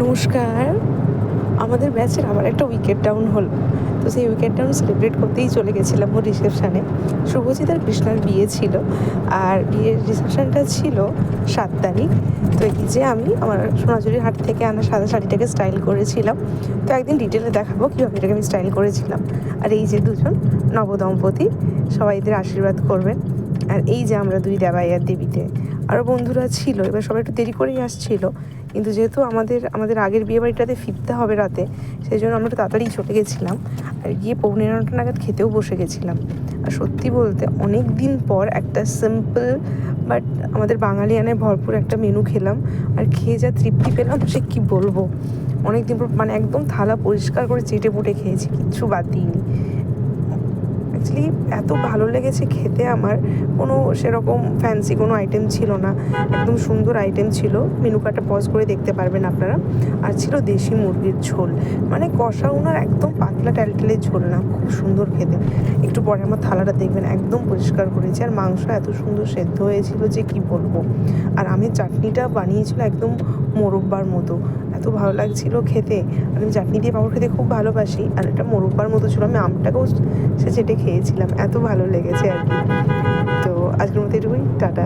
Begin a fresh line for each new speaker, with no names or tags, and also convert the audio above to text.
নমস্কার। আমাদের ব্যাচের আবার একটা উইকেট ডাউন হলো। তো সেই উইকেট ডাউন সেলিব্রেট করতেই চলে গেছিলাম ওর রিসেপশানে। শুভজিৎ আর কৃষ্ণার বিয়ে ছিল, আর বিয়ের রিসেপশানটা ছিল 7 তারিখ। তো এই যে আমি আমার সোনাঝুরির হাট থেকে আনা সাদা শাড়িটাকে স্টাইল করেছিলাম। তো একদিন ডিটেলে দেখাবো কীভাবে এটাকে আমি স্টাইল করেছিলাম। আর এই যে দুজন নবদম্পতি, সবাই এদের আশীর্বাদ করবেন। আর এই যে আমরা দুই দেবাইয়ার দেবীতে, আরও বন্ধুরা ছিল। এবার সবাই একটু দেরি করেই আসছিল, কিন্তু যেহেতু আমাদের আগের বিয়ে বাড়িটাতে ফিরতে হবে রাতে, সেই জন্য আমরা একটু তাড়াতাড়ি চলে গেছিলাম। আর গিয়ে 9:45 নাগাদ খেতেও বসে গেছিলাম। আর সত্যি বলতে অনেক দিন পর একটা সিম্পল বাট আমাদের বাঙালিয়ানায় ভরপুর একটা মেনু খেলাম। আর খেয়ে যা তৃপ্তি পেলাম সে কী বলবো। অনেক দিন পর মানে একদম থালা পরিষ্কার করে চেটে পুটে খেয়েছি, কিচ্ছু বাদ দিইনি। অ্যাকচুয়ালি এত ভালো লেগেছে খেতে। আমার কোনো সেরকম ফ্যান্সি কোনো আইটেম ছিল না, একদম সুন্দর আইটেম ছিল। মেনু কার্ডটা পজ করে দেখতে পারবেন আপনারা। আর ছিল দেশি মুরগির ঝোল, মানে কষা উনার একদম পাতলা ট্যালটেলে ঝোল না, খুব সুন্দর খেতে। একটু পরে আমার থালাটা দেখবেন, একদম পরিষ্কার করেছি। আর মাংস এত সুন্দর সেদ্ধ হয়েছিল যে কি বলবো। আর আমের চাটনিটা বানিয়েছিল একদম মোরব্বার মতো, এত ভালো লাগছিল খেতে। আমি চাটনি দিয়ে পাঁপড় খেতে খুব ভালোবাসি, আর এটা মোরব্বার মতো ছিল। আমি আমটাকেও সে চেটে খেয়েছিলাম, এত ভালো লেগেছে আর কি। তো আজকের মতো এটুকুই, টাটা।